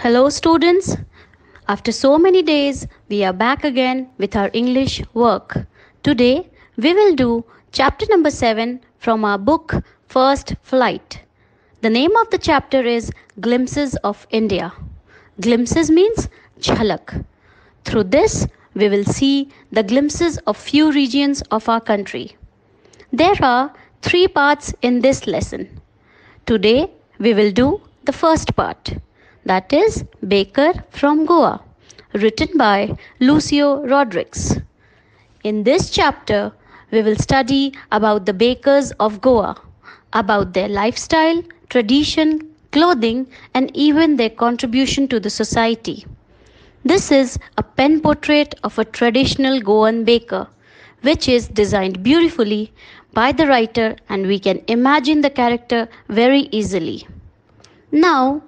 Hello, students. After so many days, we are back again with our English work. Today, we will do chapter number 7 from our book First Flight. The name of the chapter is Glimpses of India. Glimpses means jhalak. Through this, we will see the glimpses of few regions of our country. There are three parts in this lesson. Today, we will do the first part, that is Baker from Goa, written by Lucio Rodriguez. In this chapter, we will study about the bakers of Goa, about their lifestyle, tradition, clothing, and even their contribution to the society. This is a pen portrait of a traditional Goan baker, which is designed beautifully by the writer, and we can imagine the character very easily. Now,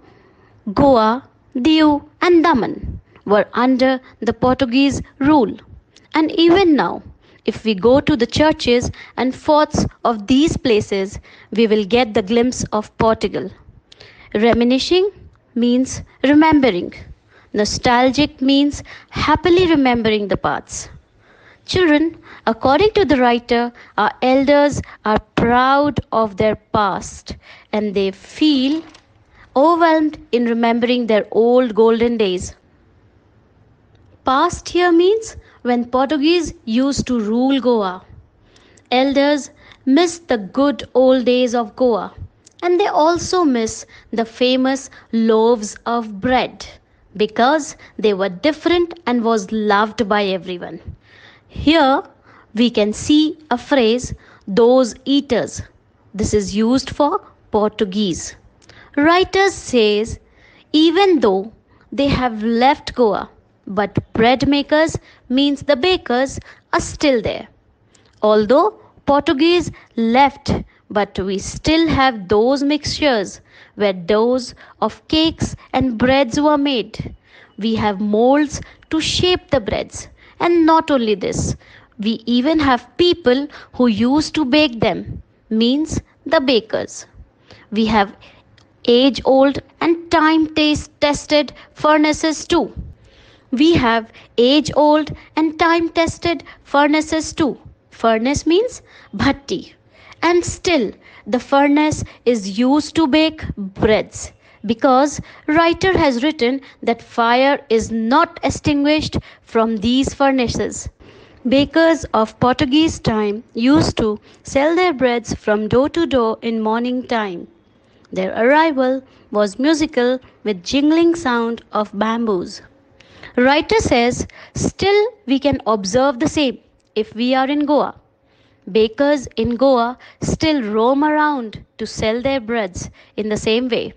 Goa, Diu, and Daman were under the Portuguese rule. And even now, if we go to the churches and forts of these places, we will get the glimpse of Portugal. Reminiscing means remembering. Nostalgic means happily remembering the past. Children, according to the writer, our elders are proud of their past and they feel overwhelmed in remembering their old golden days. Past here means when Portuguese used to rule Goa. Elders miss the good old days of Goa, and they also miss the famous loaves of bread because they were different and was loved by everyone. Here we can see a phrase, those eaters. This is used for Portuguese. Writers says even though they have left Goa, but bread makers means the bakers are still there. Although Portuguese left, but we still have those mixtures where doughs of cakes and breads were made. We have molds to shape the breads. And not only this, we even have people who used to bake them, means the bakers. We have age old and time tested furnaces too. We have age old and time tested furnaces too. Furnace means bhatti. And still the furnace is used to bake breads because writer has written that fire is not extinguished from these furnaces. Bakers of Portuguese time used to sell their breads from door to door in morning time. Their arrival was musical with jingling sound of bamboos. Writer says, still we can observe the same if we are in Goa. Bakers in Goa still roam around to sell their breads in the same way.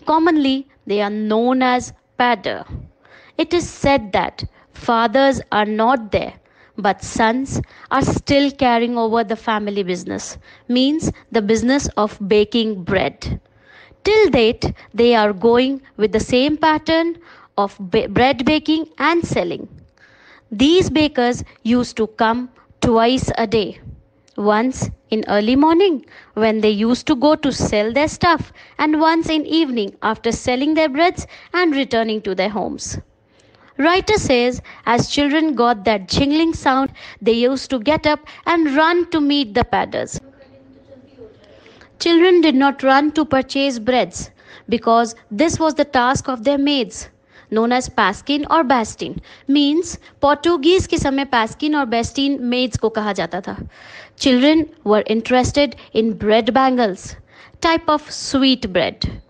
Commonly, they are known as padder. It is said that fathers are not there, but sons are still carrying over the family business, means the business of baking bread. Till date, they are going with the same pattern of bread baking and selling. These bakers used to come twice a day. Once in early morning when they used to go to sell their stuff, and once in evening after selling their breads and returning to their homes. Writer says as children got that jingling sound, they used to get up and run to meet the padders. Children did not run to purchase breads because this was the task of their maids, known as paskin or bastin. Means Portuguese के समय paskin और bastin maids को कहा जाता था. Children were interested in bread bangles, type of sweet bread.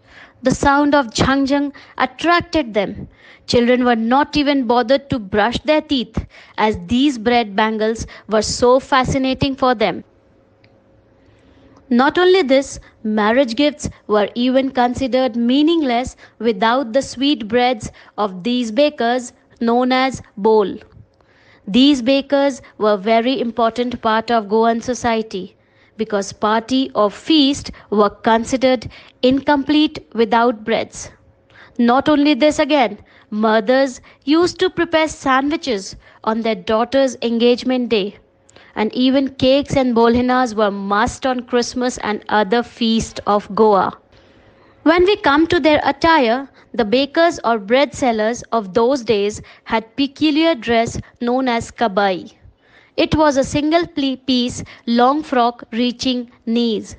The sound of jhang jhang attracted them. Children were not even bothered to brush their teeth as these bread bangles were so fascinating for them. Not only this, marriage gifts were even considered meaningless without the sweet breads of these bakers known as bol. These bakers were very important part of Goan society because party or feast were considered incomplete without breads. Not only this again, mothers used to prepare sandwiches on their daughter's engagement day. And even cakes and bolhinas were must on Christmas and other feasts of Goa. When we come to their attire, The bakers or bread sellers of those days had peculiar dress known as kabai. It was a single piece long frock reaching knees.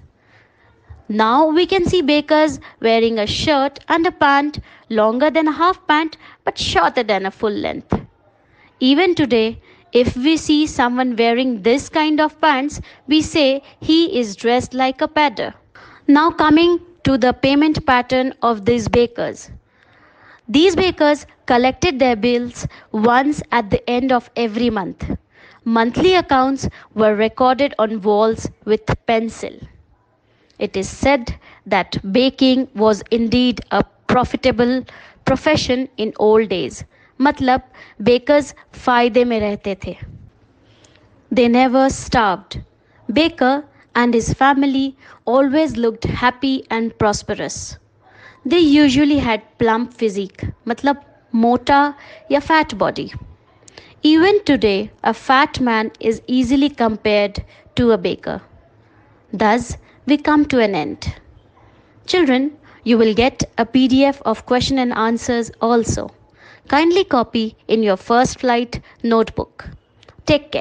Now we can see bakers wearing a shirt and a pant longer than a half pant but shorter than a full length. Even today, if we see someone wearing this kind of pants, we say he is dressed like a pedder. Now coming to the payment pattern of these bakers. These bakers collected their bills once at the end of every month. Monthly accounts were recorded on walls with pencil. It is said that baking was indeed a profitable profession in old days. मतलब bakers फायदे में रहते थे. They never starved. Baker and his family always looked happy and prosperous. They usually had plump physique, मतलब मोटा या fat body. Even today, a fat man is easily compared to a baker. Thus, we come to an end. Children, you will get a PDF of question and answers also. Kindly copy in your first flight notebook. Take care.